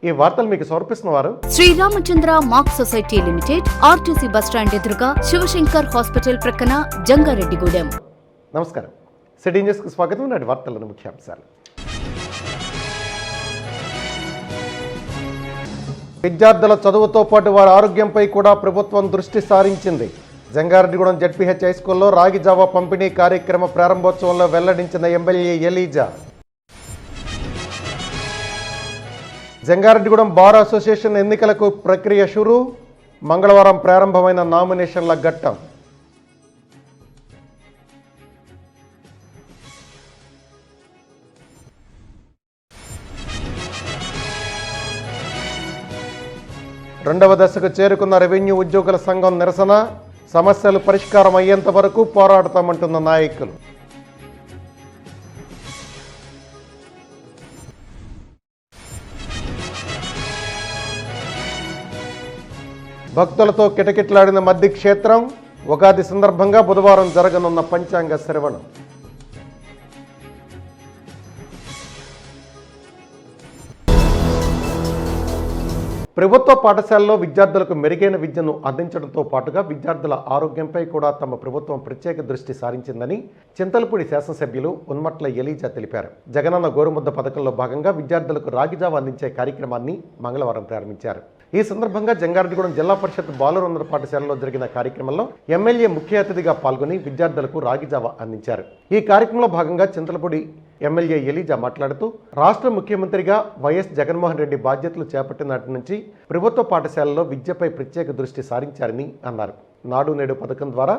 ఈ వార్తలు మీకు సమర్పిస్తున్న వారు Sriramachandra mark society limited, RTC bus stand ఎదురుగా, శివశంకర్ హాస్పిటల్ ప్రక్కన, జంగారెడ్డిగూడెం. నమస్కారం. సిటీ న్యూస్కు స్వాగతం. నాటి వార్తలను ముఖ్యాంశాలు. విద్యార్థుల చదువుతో పాటు వారి ఆరోగ్యంపై కూడా ప్రభుత్వం దృష్టి సారించింది. జంగారెడ్డిగూడెం జెడ్పీహెచ్ హైస్కూల్లో రాగి జావా పంపిణీ కార్యక్రమ ప్రారంభోత్సవంలో వెల్లడించిన MLA ELISA. Jangareddygudem bar association ఎన్నికలకు ప్రక్రియ షురు. మంగళవారం ప్రారంభమైన నామినేషన్ల ఘట్టం. రెండవ దశకు చేరుకున్న రెవెన్యూ ఉద్యోగుల సంఘం నిరసన. సమస్యలు పరిష్కారం అయ్యేంత వరకు పోరాడతామంటున్న నాయకులు. భక్తులతో కిటకిటలాడిన మద్ది క్షేత్రం. ఉగాది సందర్భంగా బుధవారం జరగనున్న పంచాంగ శ్రవణం. ప్రభుత్వ పాఠశాలలో విద్యార్థులకు మెరుగైన విద్యను అందించడంతో పాటుగా విద్యార్థుల ఆరోగ్యంపై కూడా తమ ప్రభుత్వం ప్రత్యేక దృష్టి సారించిందని చింతలపూడి శాసనసభ్యులు ఉన్మట్ల ఎలీజా తెలిపారు. జగనన్న గోరుముద్ద పథకంలో భాగంగా విద్యార్థులకు రాగిజావ అందించే కార్యక్రమాన్ని మంగళవారం ప్రారంభించారు. ఈ సందర్భంగా జంగారెడ్డిగూడెం జిల్లా పరిషత్ బాలురందర పాఠశాలలో జరిగిన కార్యక్రమంలో ఎమ్మెల్యే ముఖ్య అతిథిగా పాల్గొని విద్యార్థులకు రాగిజావ అందించారు. ఈ కార్యక్రమంలో భాగంగా చింతలపూడి ఎమ్మెల్యే ఎలీజా మాట్లాడుతూ, రాష్ట్ర ముఖ్యమంత్రిగా వైఎస్ జగన్మోహన్ రెడ్డి బాధ్యతలు చేపట్టినటి నుంచి ప్రభుత్వ పాఠశాలల్లో విద్యపై ప్రత్యేక దృష్టి సారించారని అన్నారు. నాడు నేడు పథకం ద్వారా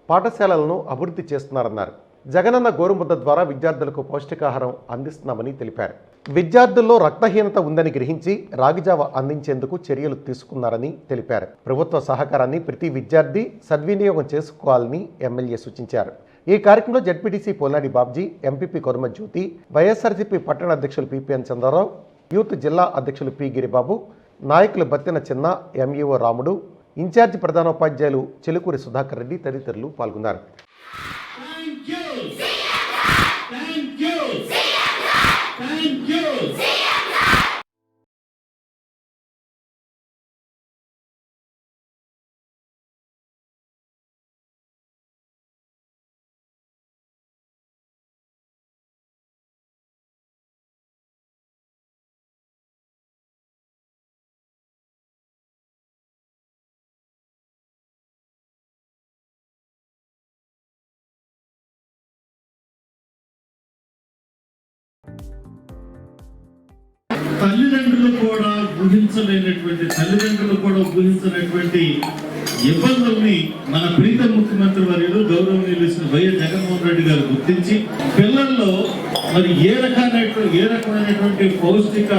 పాఠశాలలను అభివృద్ధి చేస్తున్నారన్నారు. జగనన్న గోరుముద్ద ద్వారా విద్యార్థులకు పౌష్టికాహారం అందిస్తున్నామని తెలిపారు. విద్యార్థుల్లో రక్తహీనత ఉందని గ్రహించి రాగిజావ అందించేందుకు చర్యలు తీసుకున్నారని తెలిపారు. ప్రభుత్వ సహకారాన్ని ప్రతి విద్యార్థి సద్వినియోగం చేసుకోవాలని ఎమ్మెల్యే సూచించారు. ఈ కార్యక్రమంలో జడ్పీటీసీ పోలాడి బాబ్జీ, ఎంపీపీ కొరమ జ్యోతి, వైఎస్ఆర్సీపీ పట్టణ అధ్యక్షులు పిపిఎన్ చంద్రరావు, యూత్ జిల్లా అధ్యక్షులు పి గిరిబాబు, నాయకులు బత్తిన చిన్న, ఎంఈఓ రాముడు, ఇన్ఛార్జి ప్రధానోపాధ్యాయులు చిలుకూరి సుధాకర్ రెడ్డి తదితరులు పాల్గొన్నారు. తల్లిదండ్రులు కూడా ఊహించలేనటువంటి ఇబ్బందుల్ని మన ప్రీత ముఖ్యమంత్రి వర్యులు గౌరవనీయులు వైఎస్ జగన్మోహన్ రెడ్డి గారు గుర్తించి పిల్లల్లో మరి ఏ రకమైనటువంటి పౌష్టిక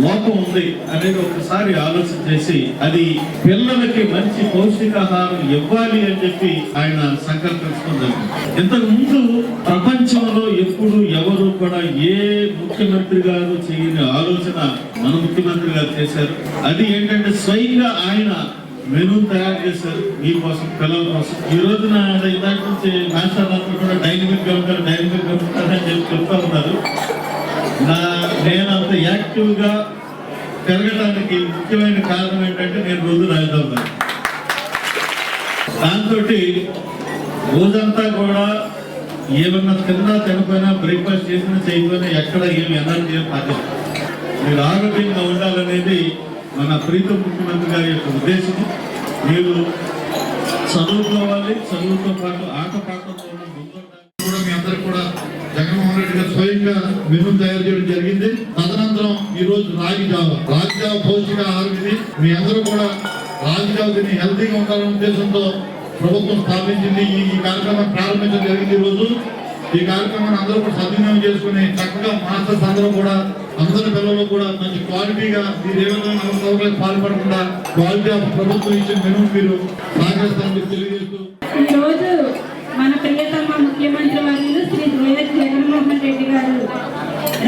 లోపం ఉంది అనేది ఒకసారి ఆలోచన చేసి అది పిల్లలకి మంచి పౌష్టికాహారం ఇవ్వాలి అని చెప్పి ఆయన సంకల్పించుకున్నారు. ఇంతకు ముందు ప్రపంచంలో ఎప్పుడు ఎవరు కూడా ఏ ముఖ్యమంత్రి గారు చేయని ఆలోచన మన ముఖ్యమంత్రి గారు చేశారు. అది ఏంటంటే స్వయంగా ఆయన మెనూ తయారు చేశారు మీకోసం, పిల్లల కోసం. ఈ రోజున ఇందాక నుంచి మాస్టర్ అందరూ కూడా డైనమిక్ గా ఉంటారు అని చెప్పి చెప్తా ఉన్నారు. నేను అంత యాక్టివ్ గా పెరగడానికి ముఖ్యమైన కారణం ఏంటంటే నేను రోజు రాజధాని. దాంతో రోజంతా కూడా ఏమన్నా తినపోయినా బ్రేక్ఫాస్ట్ చేసినా చేయకపోయినా ఎక్కడ ఏమి ఎనర్జీ తాగదు. మీరు ఆరోగ్యంగా ఉండాలనేది మన ప్రీత ముఖ్యమంత్రి గారి యొక్క ఉద్దేశం. మీరు చదువుకోవాలి, చదువుతో పాటు ఆటపాటలతో కూడా మీ అందరికి కూడా జగన్మోహన్ రెడ్డి గారు స్వయంగా మెనూ తయారు చేయడం జరిగింది. తదనంతరం ఈ రోజు రాగిజావ పౌష్టిక ఆహారం ఇది. మీ అందరూ కూడా రాగిజావ తిని హెల్తీగా ఉండాలనే ఉద్దేశంతో ప్రభుత్వం స్థాపించింది. ఈ కార్యక్రమం ప్రారంభించడం జరిగింది. ఈ రోజు ఈ కార్యక్రమాన్ని అందరూ కూడా సద్వినియోగం చేసుకుని చక్కగా మాస్టర్స్ అందరూ కూడా అందరి పిల్లలు కూడా మంచి క్వాలిటీగా మీరు ఏమైనా అవసరాలకు పాల్పడకుండా క్వాలిటీ ఆఫ్ ప్రభుత్వం ఇచ్చిన మెనూ మీరు సహకరిస్తారని తెలియజేస్తూ, ఈ రోజు మన ప్రియతమ ముఖ్యమంత్రి వర్యులు శ్రీ వైఎస్ జగన్మోహన్ రెడ్డి గారు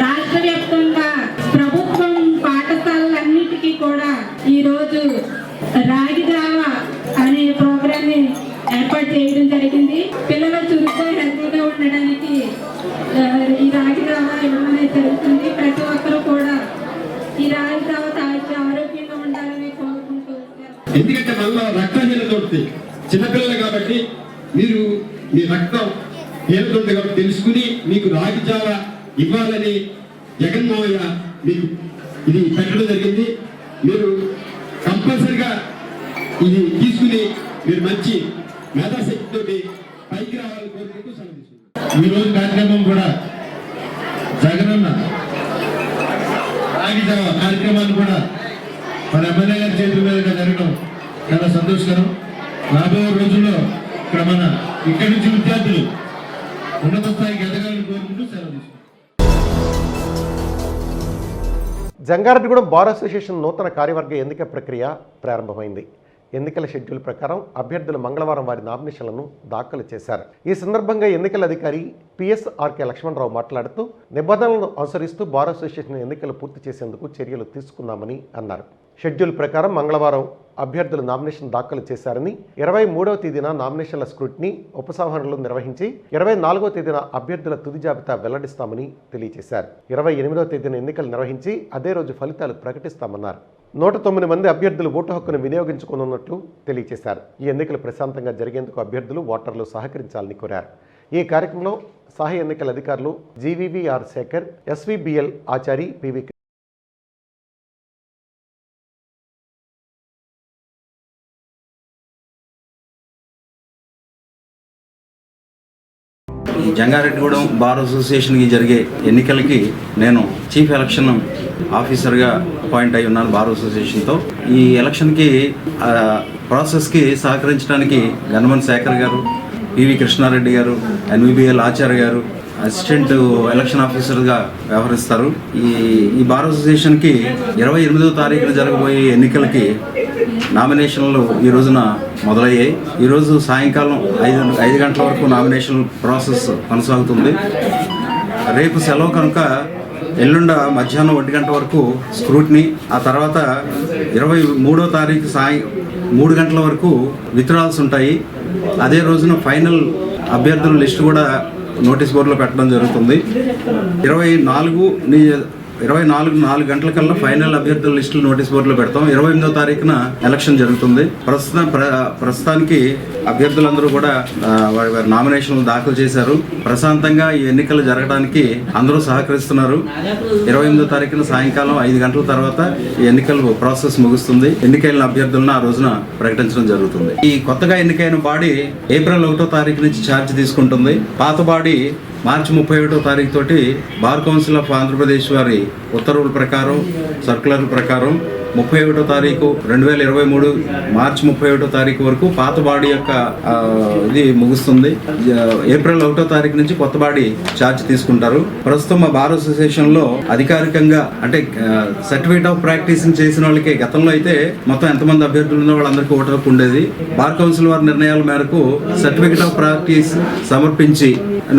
రాష్ట్ర వ్యాప్తంగా ప్రభుత్వం పాఠశాలలన్నిటికీ కూడా ఈ రోజు రాగిజావ అనే ప్రోగ్రామ్ ఏర్పాటు చేయడం జరిగింది. పిల్లల చురుగ్గా హెల్తీగా ఉండడానికి ఈ రాగిజావ ఇవ్వడం జరుగుతుంది. ప్రతి ఒక్కరూ కూడా ఈ రాగిజావ తాగి ఉంటుంది. చిన్నపిల్లలు కాబట్టి మీరు మీ రక్తం ఏరుతుంది కాబట్టి తెలుసుకుని మీకు రాగి జావ ఇవ్వాలని జగన్మోహన్ మీకు ఇది పెట్టడం జరిగింది. మీరు కంపల్సరిగా ఇది తీసుకుని మీరు మంచి మేధాశక్తితో పైకి రావాలని కోరుకుంటూ సెలవు తీసుకుంటాం. ఈరోజు కార్యక్రమం కూడా జగనన్న రాగి జావ కార్యక్రమాన్ని కూడా మన ఎమ్మెల్యే గారి చేతుల మీదుగా జరగడం చాలా సంతోషకరం. రాబోయే రోజుల్లో ఇక్కడ ఇక్కడి నుంచి విద్యార్థులు ఉన్నత స్థాయికి ఎదగాలని కోరుకుంటూ సెలవు తీసుకుంటాం. జంగారెడ్డిగూడెం బార్ అసోసియేషన్ నూతన కార్యవర్గ ఎన్నిక ప్రక్రియ ప్రారంభమైంది. ఎన్నికల షెడ్యూల్ ప్రకారం అభ్యర్థులు మంగళవారం వారి నామినేషన్లను దాఖలు చేశారు. ఈ సందర్భంగా ఎన్నికల అధికారి పిఎస్ఆర్కే లక్ష్మణరావు మాట్లాడుతూ నిబంధనలను అనుసరిస్తూ బార్ అసోసియేషన్ ఎన్నికలు పూర్తి చేసేందుకు చర్యలు తీసుకున్నామని అన్నారు. షెడ్యూల్ ప్రకారం మంగళవారం అభ్యర్థులు నామినేషన్ దాఖలు చేశారని 23వ తేదీన నామినేషన్ల స్క్రూటినీ ఉపసంహరణలు నిర్వహించి 24వ తేదీన అభ్యర్థుల తుది జాబితా వెల్లడిస్తామని తెలియజేశారు. 28వ తేదీన ఎన్నికలు నిర్వహించి అదే రోజు ఫలితాలు ప్రకటిస్తామన్నారు. 109 మంది అభ్యర్థులు ఓటు హక్కును వినియోగించుకోనున్నట్లు తెలియజేశారు. ఈ ఎన్నికలు ప్రశాంతంగా జరిగేందుకు అభ్యర్థులు ఓటర్లు సహకరించాలని కోరారు. ఈ కార్యక్రమంలో సహాయ ఎన్నికల అధికారులు జీవీవీఆర్ శేఖర్, ఎస్వీబీఎల్ ఆచారి, పివి జంగారెడ్డిగూడెం బార్ అసోసియేషన్కి జరిగే ఎన్నికలకి నేను చీఫ్ ఎలక్షన్ ఆఫీసర్గా అపాయింట్ అయి ఉన్నాను బార్ అసోసియేషన్తో. ఈ ఎలక్షన్కి ప్రాసెస్కి సహకరించడానికి గన్మన్ శేఖర్ గారు, పివి కృష్ణారెడ్డి గారు, ఎన్విబిఎల్ ఆచార్య గారు అసిస్టెంట్ ఎలక్షన్ ఆఫీసర్గా వ్యవహరిస్తారు. ఈ బార్ అసోసియేషన్కి 28వ తారీఖున జరగబోయే ఎన్నికలకి నామినేషన్లు ఈ రోజున మొదలయ్యాయి. ఈరోజు సాయంకాలం 5 గంటల వరకు నామినేషన్ ప్రాసెస్ కొనసాగుతుంది. రేపు సెలవు కనుక ఎల్లుండ మధ్యాహ్నం 1 గంట వరకు స్క్రూటినీ, ఆ తర్వాత 23వ తారీఖు 3 గంటల వరకు విత్డ్రాల్స్ ఉంటాయి. అదే రోజున ఫైనల్ అభ్యర్థుల లిస్టు కూడా నోటీస్ బోర్డులో పెట్టడం జరుగుతుంది. 24 4 గంటల కల్లా ఫైనల్ అభ్యర్థుల లిస్టులు నోటీస్ బోర్డులో పెడతాం. 28వ తారీఖున ఎలక్షన్ జరుగుతుంది. ప్రస్తుతానికి అభ్యర్థులందరూ కూడా వారి నామినేషన్లు దాఖలు చేశారు. ప్రశాంతంగా ఈ ఎన్నికలు జరగడానికి అందరూ సహకరిస్తున్నారు. 28వ తారీఖున సాయంకాలం 5 గంటల తర్వాత ఈ ఎన్నికల ప్రాసెస్ ముగుస్తుంది. ఎన్నికైన అభ్యర్థులను ఆ రోజున ప్రకటించడం జరుగుతుంది. ఈ కొత్తగా ఎన్నికైన బాడీ ఏప్రిల్ 1వ తారీఖు నుంచి ఛార్జ్ తీసుకుంటుంది. పాత బాడీ మార్చి 31వ తారీఖు తోటి బార్ కౌన్సిల్ ఆఫ్ ఆంధ్రప్రదేశ్ వారి ఉత్తర్వుల ప్రకారం, సర్కులర్ ప్రకారం 31వ తారీఖు 2023 మార్చి 31వ తారీఖు వరకు పాత బాడీ యొక్క ఇది ముగుస్తుంది. ఏప్రిల్ 1వ తారీఖు నుంచి కొత్త బాడీ ఛార్జ్ తీసుకుంటారు. ప్రస్తుతం మా బార్ అసోసియేషన్లో అధికారికంగా అంటే సర్టిఫికేట్ ఆఫ్ ప్రాక్టీస్ చేసిన వాళ్ళకి గతంలో అయితే మొత్తం ఎంతమంది అభ్యర్థులు ఉన్న వాళ్ళందరికీ ఓటు హక్కు ఉండేది. బార్ కౌన్సిల్ వారి నిర్ణయాల మేరకు సర్టిఫికేట్ ఆఫ్ ప్రాక్టీస్ సమర్పించి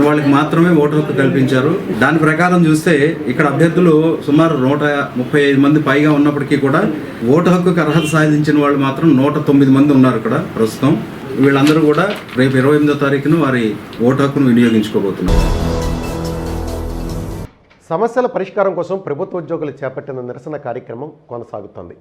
వాళ్ళకి మాత్రమే ఓటు హక్కు కల్పించారు. దాని ప్రకారం చూస్తే ఇక్కడ అభ్యర్థులు సుమారు 135 మంది పైగా ఉన్నప్పటికీ కూడా ఓటు హక్కుకు అర్హత సాధించిన వాళ్ళు మాత్రం 109 మంది ఉన్నారు ఇక్కడ ప్రస్తుతం. వీళ్ళందరూ కూడా రేపు 28వ తారీఖున వారి ఓటు హక్కును వినియోగించుకోబోతున్నారు. సమస్యల పరిష్కారం కోసం ప్రభుత్వ ఉద్యోగులు చేపట్టిన నిరసన కార్యక్రమం కొనసాగుతోంది.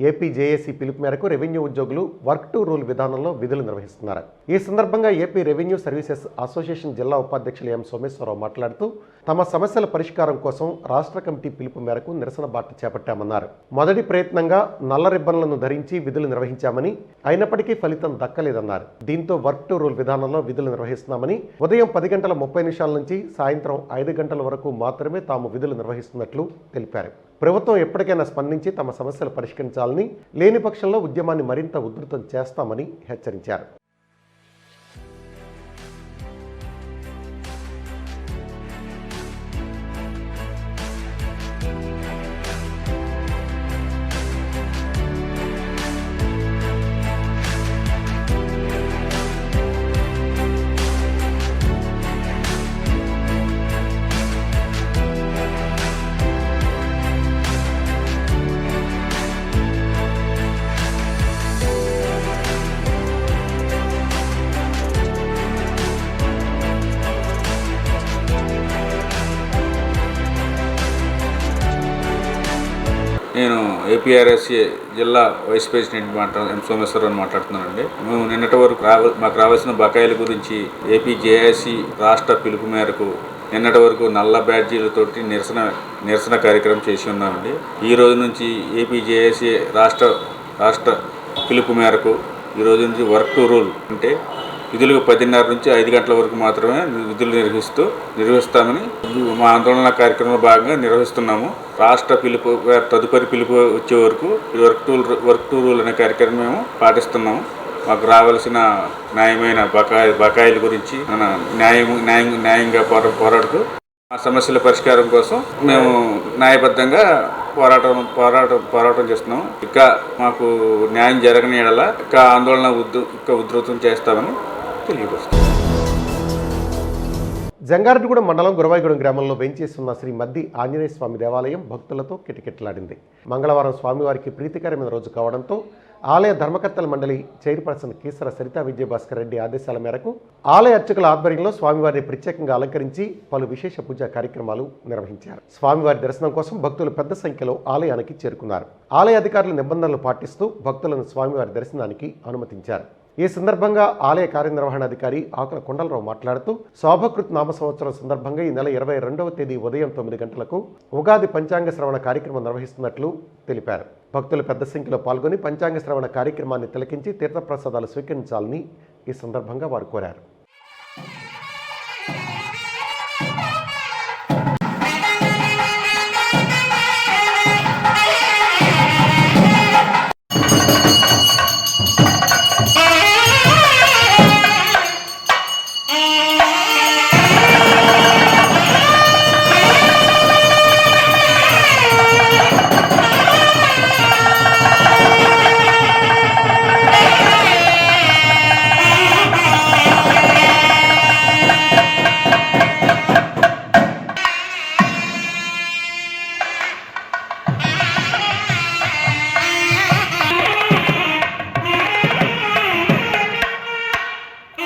ఏపీ జేఏసీ పిలుపు మేరకు రెవెన్యూ ఉద్యోగులు వర్క్ టు రూల్ విధానంలో విధులు నిర్వహిస్తున్నారు. ఈ సందర్భంగా ఏపీ రెవెన్యూ సర్వీసెస్ అసోసియేషన్ జిల్లా ఉపాధ్యక్షులు ఎం సోమేశ్వరరావు మాట్లాడుతూ తమ సమస్యల పరిష్కారం కోసం రాష్ట్ర కమిటీ పిలుపు మేరకు నిరసన బాట చేపట్టామన్నారు. మొదటి ప్రయత్నంగా నల్ల రిబ్బన్లను ధరించి విధులు నిర్వహించామని, అయినప్పటికీ ఫలితం దక్కలేదన్నారు. దీంతో వర్క్ టు రూల్ విధానంలో విధులు నిర్వహిస్తున్నామని, ఉదయం 10 గంటల 30 నిమిషాల నుంచి సాయంత్రం 5 గంటల వరకు మాత్రమే తాము విధులు నిర్వహిస్తున్నట్లు తెలిపారు. ప్రభుత్వం ఎప్పటికైనా స్పందించి తమ సమస్యలు పరిష్కరించాలని, లేని పక్షంలో ఉద్యమాన్ని మరింత ఉధృతం చేస్తామని హెచ్చరించారు. నేను ఏపీఆర్ఎస్ఏ జిల్లా వైస్ ప్రెసిడెంట్ ఎం సోమేశ్వరరావు మాట్లాడుతున్నానండి. మేము నిన్నటి వరకు మాకు రావాల్సిన బకాయిల గురించి ఏపీ జేఏసీ రాష్ట్ర పిలుపు మేరకు నిన్నటి వరకు నల్ల బ్యాడ్జీలతోటి నిరసన కార్యక్రమం చేసి ఉన్నామండి. ఈ రోజు నుంచి ఏపీ జేఏసీ రాష్ట్ర పిలుపు మేరకు ఈ రోజు నుంచి వర్క్ టు రూల్ అంటే విధులకు 10:30 నుంచి 5 గంటల వరకు మాత్రమే విధులు నిర్వహిస్తామని మా ఆందోళన కార్యక్రమంలో భాగంగా నిర్వహిస్తున్నాము. రాష్ట్ర పిలుపు తదుపరి పిలుపు వచ్చే వరకు వర్క్ టు రూల్ అనే కార్యక్రమం మేము పాటిస్తున్నాము. మాకు రావాల్సిన న్యాయమైన బకాయిల గురించి న్యాయంగా పోరాడుతూ ఆ సమస్యల పరిష్కారం కోసం మేము న్యాయబద్ధంగా పోరాటం చేస్తున్నాం. ఇంకా మాకు న్యాయం జరగని యెడల ఇంకా ఆందోళన ఉధృతం చేస్తామని తెలియజేస్తున్నాం. జంగారెడ్డిగూడెం మండలం గురవాయిగూడెం గ్రామంలో వేంచేస్తున్న శ్రీ మద్ది ఆంజనేయ స్వామి దేవాలయం భక్తులతో కిటకిటలాడింది. మంగళవారం స్వామివారికి ప్రీతికరమైన రోజు కావడంతో ఆలయ ధర్మకర్తల మండలి చైర్పర్సన్ కీసర సరితా విజయభాస్కర్ రెడ్డి ఆదేశాల మేరకు ఆలయ అర్చకుల ఆధ్వర్యంలో స్వామివారిని ప్రత్యేకంగా అలంకరించి పలు విశేష పూజా కార్యక్రమాలు నిర్వహించారు. స్వామివారి దర్శనం కోసం భక్తులు పెద్ద సంఖ్యలో ఆలయానికి చేరుకున్నారు. ఆలయ అధికారులు నిబంధనలు పాటిస్తూ భక్తులను స్వామివారి దర్శనానికి అనుమతించారు. ఈ సందర్భంగా ఆలయ కార్యనిర్వహణాధికారి ఆకుల కొండలరావు మాట్లాడుతూ శోభకృత్ నామ సంవత్సరం సందర్భంగా ఈ నెల 22వ తేదీ ఉదయం 9 గంటలకు ఉగాది పంచాంగ శ్రవణ కార్యక్రమం నిర్వహిస్తున్నట్లు తెలిపారు. భక్తులు పెద్ద సంఖ్యలో పాల్గొని పంచాంగ శ్రవణ కార్యక్రమాన్ని తిలకించి తీర్థప్రసాదాలు స్వీకరించాలని ఈ సందర్భంగా వారు కోరారు.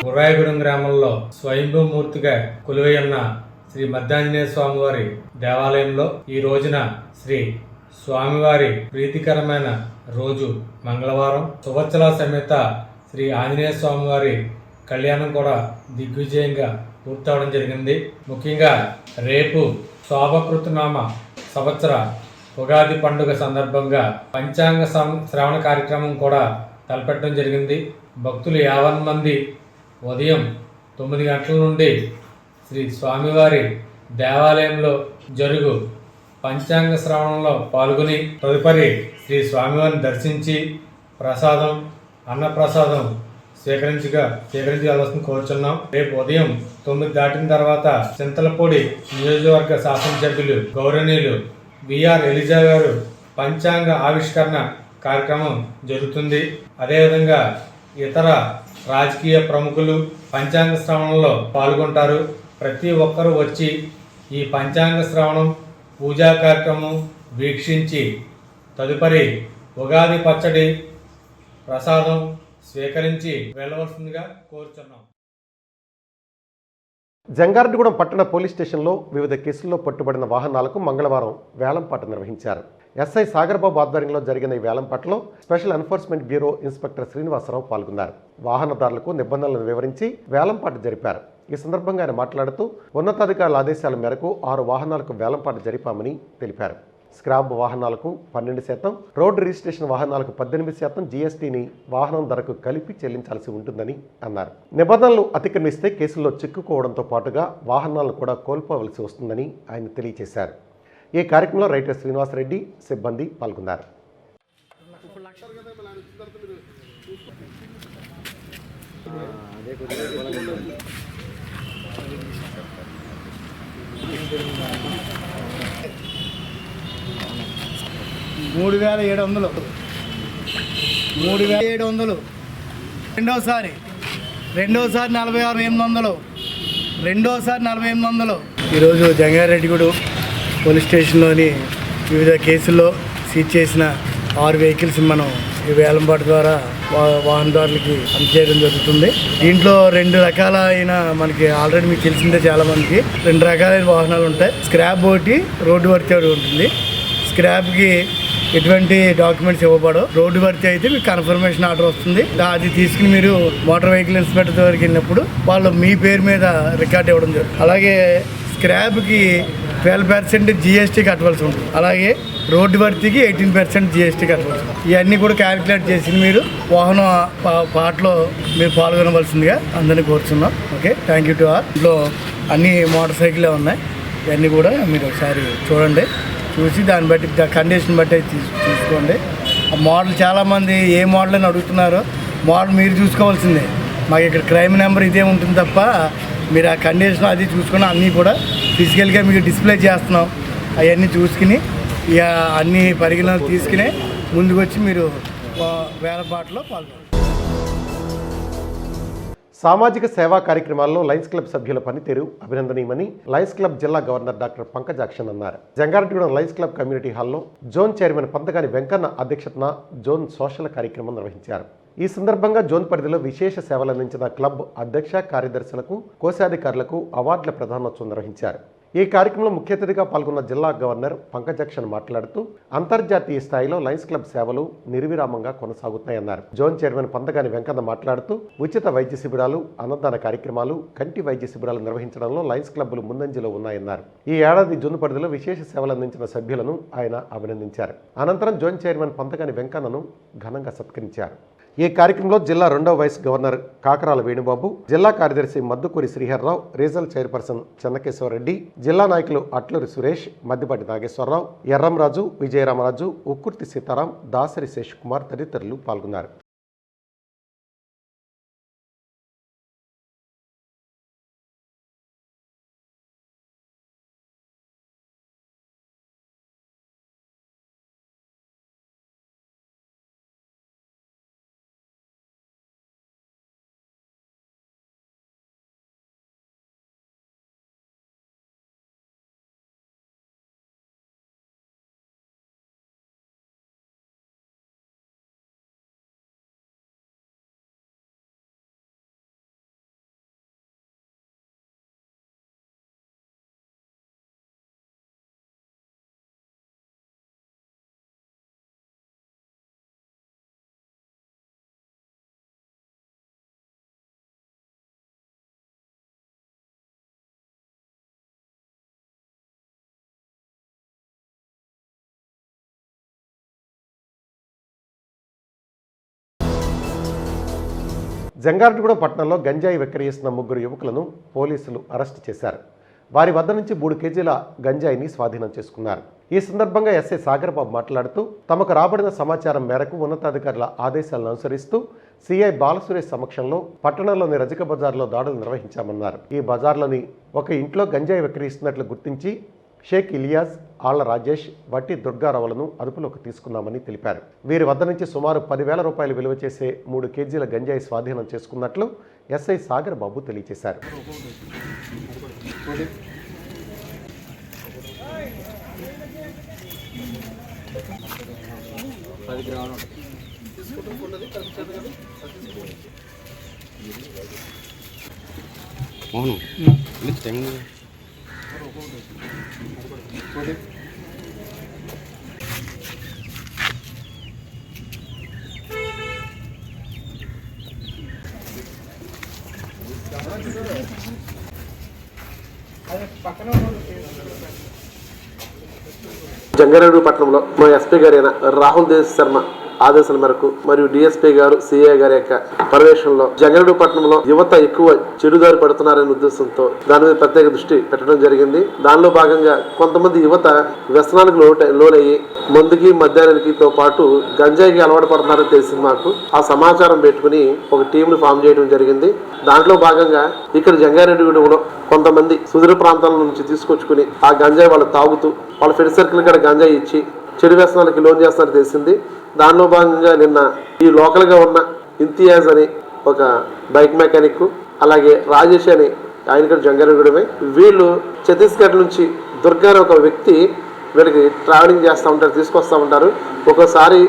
గురవాయిగూడెం గ్రామంలో స్వయంభూమూర్తిగా కొలువై ఉన్న శ్రీ మద్దాంజనేయ స్వామివారి దేవాలయంలో ఈ రోజున శ్రీ స్వామివారి ప్రీతికరమైన రోజు మంగళవారం సువత్సల సమేత శ్రీ ఆంజనేయ స్వామివారి కళ్యాణం కూడా దిగ్విజయంగా పూర్తవడం జరిగింది. ముఖ్యంగా రేపు శోభకృతనామ సంవత్సర ఉగాది పండుగ సందర్భంగా పంచాంగ శ్రవణ కార్యక్రమం కూడా తలపెట్టడం జరిగింది. భక్తులు 50 మంది ఉదయం 9 గంటల నుండి శ్రీ స్వామివారి దేవాలయంలో జరుగు పంచాంగ శ్రవణంలో పాల్గొని తదుపరి శ్రీ స్వామివారిని దర్శించి ప్రసాదం అన్నప్రసాదం స్వీకరించవలసింది కోరుచున్నాం. రేపు ఉదయం 9 దాటిన తర్వాత చింతలపూడి నియోజకవర్గ శాసనసభ్యులు గౌరవనీయులు విఆర్ ఎలిజా గారు పంచాంగ ఆవిష్కరణ కార్యక్రమం జరుగుతుంది. అదేవిధంగా ఇతర రాజకీయ ప్రముఖులు పంచాంగ శ్రవణంలో పాల్గొంటారు. ప్రతి ఒక్కరూ వచ్చి ఈ పంచాంగ శ్రవణం పూజా కార్యక్రమం వీక్షించి తదుపరి ఉగాది పచ్చడి ప్రసాదం స్వీకరించి వెళ్ళవలసిందిగా కోరుచున్నాం. జంగారెడ్డిగూడెం పట్టణ పోలీస్ స్టేషన్లో వివిధ కేసుల్లో పట్టుబడిన వాహనాలకు మంగళవారం వేలంపాట నిర్వహించారు. ఎస్ఐ సాగర్బాబు ఆధ్వర్యంలో జరిగిన ఈ వేలంపాటలో special enforcement bureau inspector Srinivasarao పాల్గొన్నారు. వాహనదారులకు నిబంధనలను వివరించి వేలంపాట జరిపారు. ఈ సందర్భంగా ఆయన మాట్లాడుతూ ఉన్నతాధికారుల ఆదేశాల మేరకు 6 వాహనాలకు వేలంపాట జరిపామని తెలిపారు. స్క్రాప్ వాహనాలకు 12%, రోడ్డు రిజిస్ట్రేషన్ వాహనాలకు 18% జీఎస్టీని వాహనం ధరకు కలిపి చెల్లించాల్సి ఉంటుందని అన్నారు. నిబంధనలు అతిక్రమిస్తే కేసుల్లో చిక్కుకోవడంతో పాటుగా వాహనాలను కూడా కోల్పోవలసి వస్తుందని ఆయన తెలియజేశారు. ఈ కార్యక్రమంలో రైటర్ శ్రీనివాసరెడ్డి సిబ్బంది పాల్గొన్నారు. మూడు 3,700 రెండోసారి 46,800 రెండోసారి 4800. ఈరోజు జంగారెడ్డిగూడెం పోలీస్ స్టేషన్లోని వివిధ కేసుల్లో సీజ్ చేసిన 6 వెహికల్స్ మనం ఈ వేలంపాట ద్వారా వాహనదారులకి అందజేయడం జరుగుతుంది. దీంట్లో 2 రకాలైన మనకి ఆల్రెడీ మీకు తెలిసిందే, చాలా మందికి 2 రకాలైన వాహనాలు ఉంటాయి. స్క్రాప్ ఒకటి, రోడ్డు వర్క్ ఒకటి ఉంటుంది. స్క్రాప్కి ఎటువంటి డాక్యుమెంట్స్ ఇవ్వబడవు. రోడ్డు భర్తీ అయితే మీకు కన్ఫర్మేషన్ ఆర్డర్ వస్తుంది. అది తీసుకుని మీరు మోటార్ వెహికల్ ఇన్స్పెక్టర్ దగ్గరికి వెళ్ళినప్పుడు వాళ్ళు మీ పేరు మీద రికార్డ్ ఇవ్వడం జరుగుతుంది. అలాగే స్క్రాప్కి 12% GST కట్టవలసి ఉంటుంది. అలాగే రోడ్డు భర్తీకి 18% GST కట్టవలసి ఉంటుంది. ఇవన్నీ కూడా క్యాలిక్యులేట్ చేసి మీరు వాహన పాటలో మీరు పాల్గొనవలసిందిగా అందరినీ కోరుతున్నాం. Okay, thank you to all. ఇంట్లో అన్ని మోటార్ సైకిలే ఉన్నాయి. ఇవన్నీ కూడా మీరు ఒకసారి చూడండి, చూసి దాన్ని బట్టి కండిషన్ బట్టి చూసుకోండి. ఆ మోడల్ చాలామంది ఏ మోడల్ అని అడుగుతున్నారో మోడల్ మీరు చూసుకోవాల్సిందే. మాకు ఇక్కడ క్రైమ్ నెంబర్ ఇదే ఉంటుంది తప్ప మీరు ఆ కండిషన్ అది చూసుకుని అన్నీ కూడా ఫిజికల్గా మీకు డిస్ప్లే చేస్తున్నాం. అవన్నీ చూసుకుని ఇక అన్ని పరిగణనలు తీసుకుని ముందుకు వచ్చి మీరు వేలపాటలో పాల్గొంటారు. సామాజిక సేవా కార్యక్రమాల్లో లయన్స్ క్లబ్ సభ్యుల పనితీరు అభినందనీయమని లయన్స్ క్లబ్ జిల్లా గవర్నర్ డాక్టర్ పంకజాక్షన్ అన్నారు. జంగారెడ్డిగూడెం లయన్స్ క్లబ్ కమ్యూనిటీ హాల్లో జోన్ చైర్మన్ పంతగాని వెంకన్న అధ్యక్షతన జోన్ సోషల్ కార్యక్రమం నిర్వహించారు. ఈ సందర్భంగా జోన్ పరిధిలో విశేష సేవలు అందించిన క్లబ్ అధ్యక్ష కార్యదర్శులకు కోశాధికారులకు అవార్డుల ప్రదానోత్సవం నిర్వహించారు. ఈ కార్యక్రమంలో ముఖ్య అతిథిగా పాల్గొన్న జిల్లా గవర్నర్ పంకజాక్షన్ మాట్లాడుతూ అంతర్జాతీయ స్థాయిలో లయన్స్ క్లబ్ సేవలు నిర్విరామంగా కొనసాగుతున్నాయన్నారు. జోన్ చైర్మన్ పంతగాని వెంకన్న మాట్లాడుతూ ఉచిత వైద్య శిబిరాలు, అన్నదాన కార్యక్రమాలు, కంటి వైద్య శిబిరాలు నిర్వహించడంలో లయన్స్ క్లబ్లు ముందంజలో ఉన్నాయన్నారు. ఈ ఏడాది జూన్ పరిధిలో విశేష సేవలు అందించిన సభ్యులను ఆయన అభినందించారు. అనంతరం జోన్ చైర్మన్ పంతగాని వెంకన్నను ఘనంగా సత్కరించారు. ఈ కార్యక్రమంలో జిల్లా 2వ వైస్ గవర్నర్ కాకరాల వేణుబాబు, జిల్లా కార్యదర్శి మద్దుకూరి శ్రీహర్రావు, రీజనల్ చైర్పర్సన్ చెన్నకేశ్వరరెడ్డి, జిల్లా నాయకులు అట్లూరి సురేష్, మద్దిపాటి నాగేశ్వరరావు, ఎర్రంరాజు, విజయరామరాజు, ఉక్కుర్తి సీతారాం, దాసరి శేషకుమార్ తదితరులు పాల్గొన్నారు. జంగారెడ్డిగూడెం పట్టణంలో గంజాయి విక్రయిస్తున్న 3 యువకులను పోలీసులు అరెస్టు చేశారు. వారి వద్ద నుంచి 3 కేజీల గంజాయిని స్వాధీనం చేసుకున్నారు. ఈ సందర్భంగా ఎస్ఐ సాగర్బాబు మాట్లాడుతూ తమకు రాబడిన సమాచారం మేరకు ఉన్నతాధికారుల ఆదేశాలను అనుసరిస్తూ సిఐ బాలసురేష్ సమక్షంలో పట్టణంలోని రజక బజార్లో దాడులు నిర్వహించామన్నారు. ఈ బజార్లోని ఒక ఇంట్లో గంజాయి విక్రయిస్తున్నట్లు గుర్తించి షేక్ ఇలియాస్, ఆళ్ల రాజేష్, వట్టి దుర్గారావులను అదుపులోకి తీసుకున్నామని తెలిపారు. వీరి వద్ద నుంచి సుమారు 10,000 రూపాయలు విలువ చేసే 3 కేజీల గంజాయి స్వాధీనం చేసుకున్నట్లు ఎస్ఐ సాగర్ బాబు తెలియజేశారు. జంగారెడ్డి పట్టణంలో మా ఎస్పీ గారు అయిన రాహుల్ దేశ్ శర్మ ఆదేశాల మేరకు మరియు డిఎస్పీ గారు, సిఐ గారి యొక్క పర్యవేక్షణలో జంగారెడ్డి పట్టణంలో యువత ఎక్కువ చెడుదారి పడుతున్నారనే ఉద్దేశంతో దాని మీద ప్రత్యేక దృష్టి పెట్టడం జరిగింది. దానిలో భాగంగా కొంతమంది యువత వ్యసనాలకు లోనయ్యి మందుకి, మద్యానికి పాటు గంజాయికి అలవాటు పడుతున్నారని తెలిసింది మాకు. ఆ సమాచారం పెట్టుకుని ఒక టీంను ఫామ్ చేయడం జరిగింది. దాంట్లో భాగంగా ఇక్కడ జంగారెడ్డిగూడెంలో కొంతమంది సుదూర ప్రాంతాల నుంచి తీసుకొచ్చుకుని ఆ గంజాయి వాళ్ళు తాగుతూ వాళ్ళ ఫ్రెండ్ సర్కిల్ కూడా గంజాయి ఇచ్చి చెడు వ్యసనాలకి లోన్ చేస్తారని తెలిసింది. దానిలో భాగంగా నిన్న ఈ లోకల్గా ఉన్న ఇంతియాజ్ అని ఒక బైక్ మెకానిక్, అలాగే రాజేష్ అని ఆయన కూడా జంగారెడ్డిగూడెమే, వీళ్ళు ఛత్తీస్గఢ్ నుంచి దుర్గా ఒక వ్యక్తి వీళ్ళకి ట్రావెలింగ్ చేస్తూ ఉంటారు, తీసుకొస్తూ ఉంటారు. ఒక్కోసారి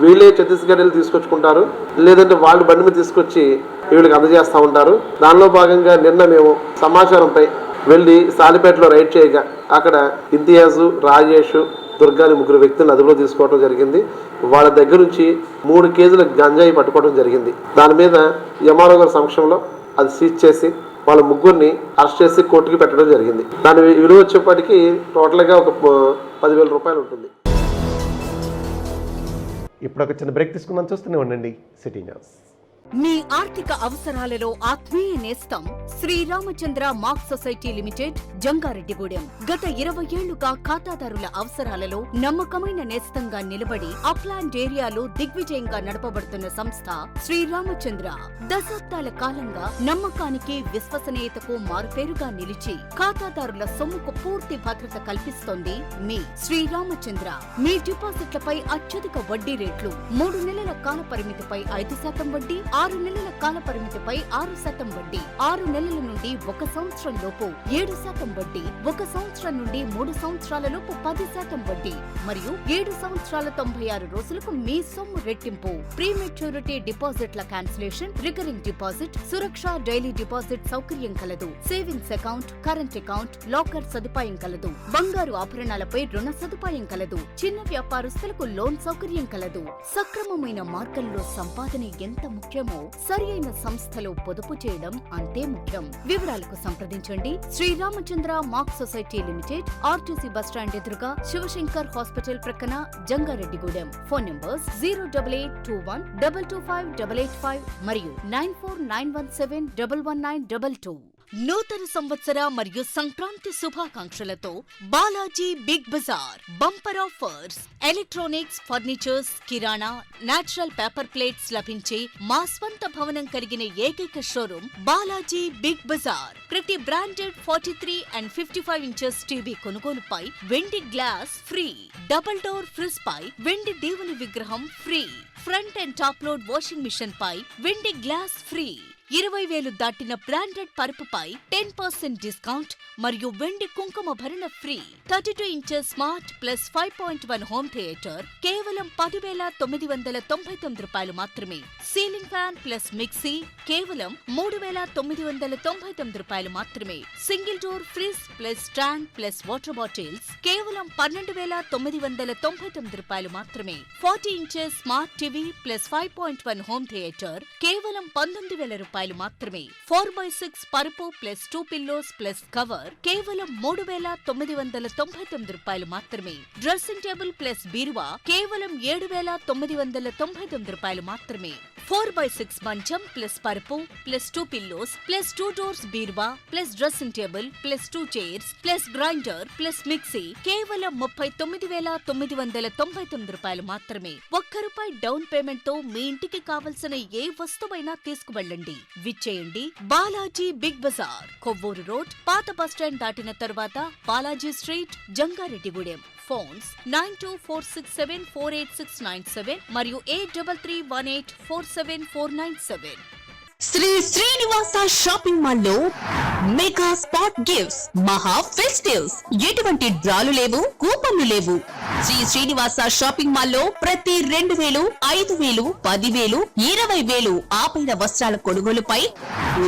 వీళ్ళే ఛత్తీస్గఢ్ వెళ్ళి తీసుకొచ్చుకుంటారు, లేదంటే వాళ్ళు బండి మీద తీసుకొచ్చి వీళ్ళకి అందజేస్తూ ఉంటారు. దానిలో భాగంగా నిన్న మేము సమాచారంపై వెళ్ళి సాలిపేటలో రైడ్ చేయగా అక్కడ ఇంతియాజు, రాజేష్, దుర్గాని ముగ్గురు వ్యక్తులను అదుపులో తీసుకోవడం జరిగింది. వాళ్ళ దగ్గర నుంచి 3 కేజీల గంజాయి పట్టుకోవడం జరిగింది. దాని మీద ఎంఆర్ఓ గారి సమక్షంలో అది సీజ్ చేసి వాళ్ళ ముగ్గురిని అరెస్ట్ చేసి కోర్టుకి పెట్టడం జరిగింది. దాని విలువ వచ్చేప్పటికి టోటల్గా ఒక 10,000 రూపాయలు ఉంటుంది. ఇప్పుడు ఒక చిన్న బ్రేక్ తీసుకుందాం. చూస్తూనే ఉండండి సిటీ న్యూస్. మీ ఆర్థిక అవసరాలలో ఆత్మీయ నేస్తం Sriramachandra mark society limited, Jangareddygudem. గత 20 ఏళ్లుగా ఖాతాదారుల అవసరాలలో నమ్మకమైన నేస్తంగా నిలబడి అప్లాండ్ ఏరియాలో దిగ్విజయంగా నడపబడుతున్న సంస్థ శ్రీరామచంద్ర. దశాబ్దాల కాలంగా నమ్మకానికి, విశ్వసనీయతకు మారుపేరుగా నిలిచి ఖాతాదారుల సొమ్ముకు పూర్తి భద్రత కల్పిస్తోంది మీ శ్రీరామచంద్ర. మీ డిపాజిట్లపై అత్యధిక వడ్డీ రేట్లు, 3 నెలల కాల పరిమితిపై 5% వడ్డీ, 6 నెలల కాల పరిమితిపై 6% వడ్డీ, 6 నెలల నుండి 1 సంవత్సరం లోపు 7% వడ్డీ, 1 సంవత్సరం నుండి 3 సంవత్సరాల లోపు 10% వడ్డీ మరియు 7 సంవత్సరాల 96 రోజులకు మీ సొమ్ము రెట్టింపు. ప్రీమెచ్యూరిటీ డిపాజిట్ల క్యాన్సిలేషన్, రికరింగ్ డిపాజిట్, సురక్ష డైలీ డిపాజిట్ సౌకర్యం కలదు. Savings account, current account, locker సదుపాయం కలదు. బంగారు ఆభరణాలపై రుణ సదుపాయం కలదు. చిన్న వ్యాపారస్తులకు లోన్ సౌకర్యం కలదు. సక్రమమైన మార్గంలో సంపాదన ఎంత ముఖ్యమో సరియైన సంస్థలో పొదుపు చేయడం అంతే ముఖ్యం. వివరాలకు సంప్రదించండి. Sriramachandra mark society limited, RTC bus stand ఎదురుగా, శివశంకర్ హాస్పిటల్ ప్రక్కన, జంగారెడ్డిగూడెం. ఫోన్ నంబర్స్ 08821 225 885 మరియు 949171 11922. నూతన సంవత్సర మరియు సంక్రాంతి శుభాకాంక్షలతో Balaji Big Bazaar bumper offers. Electronics, furnitures, కిరాణా, నేచురల్ పేపర్ ప్లేట్స్ లభించే మా స్వంత భవనం కలిగిన ఏకైక షోరూమ్ బాలాజీ బిగ్ బజార్. ప్రతి బ్రాండెడ్ 43 and 55 ఇంచెస్ టీవీ కొనుగోలుపై వెండి glass free. Double door fridge పై వెండి దేవుని విగ్రహం ఫ్రీ. Front and top load washing machine పై వెండి గ్లాస్ ఫ్రీ. 20,000 దాటిన బ్రాండెడ్ పరుపుపై 10% డిస్కౌంట్ మరియు వెండి కుంకుమ భరణ free. 32 inches smart plus 5.1 home theatre కేవలం 10,999 రూపాయలు మాత్రమే. సీలింగ్ ఫ్యాన్ ప్లస్ మిక్సీ కేవలం 3,999 రూపాయలు మాత్రమే. Single door fridge plus stand plus water bottles కేవలం 12,999 రూపాయలు మాత్రమే. 40 inches smart TV plus 5.1 home theatre కేవలం 19,000 రూపాయలు మాత్రమే. 4x6 పరుపు ప్లస్ 2 పిల్లోస్ ప్లస్ కవర్ కేవలం 3,999 రూపాయలు మాత్రమే. డ్రెస్సింగ్ టేబుల్ ప్లస్ బీరువా కేవలం 7,999 రూపాయలు మాత్రమే. 4x6 మంచం ప్లస్ పరుపు ప్లస్ 2 పిల్లోస్ ప్లస్ 2 డోర్స్ బీరువా plus dressing table plus 2 chairs plus grinder plus mixie కేవలం 39,999 రూపాయలు మాత్రమే. ₹1 డౌన్ పేమెంట్ తో మీ ఇంటికి కావలసిన ఏ వస్తువైనా తీసుకువెళ్ళండి. విచ్చేయండి బాలాజీ బిగ్ బజార్, కొవ్వూరు రోడ్, పాత బస్టాండ్ దాటిన తరువాత బాలాజీ స్ట్రీట్, జంగారెడ్డిగూడెం. ఫోన్స్ 9246748697 మరియు 8331847497. శ్రీ శ్రీనివాస షాపింగ్ మాల్ లో మెగా స్పాట్ గిఫ్ట్స్, మహా ఫెస్టివ్స్. ఎటువంటి డ్రాలు లేవు, కూపన్లు లేవు. శ్రీ శ్రీనివాస షాపింగ్ మాల్ లో ప్రతి 2,000, 5,000, 10,000, 20,000 ఆపైన వస్త్రాల కొనుగోలుపై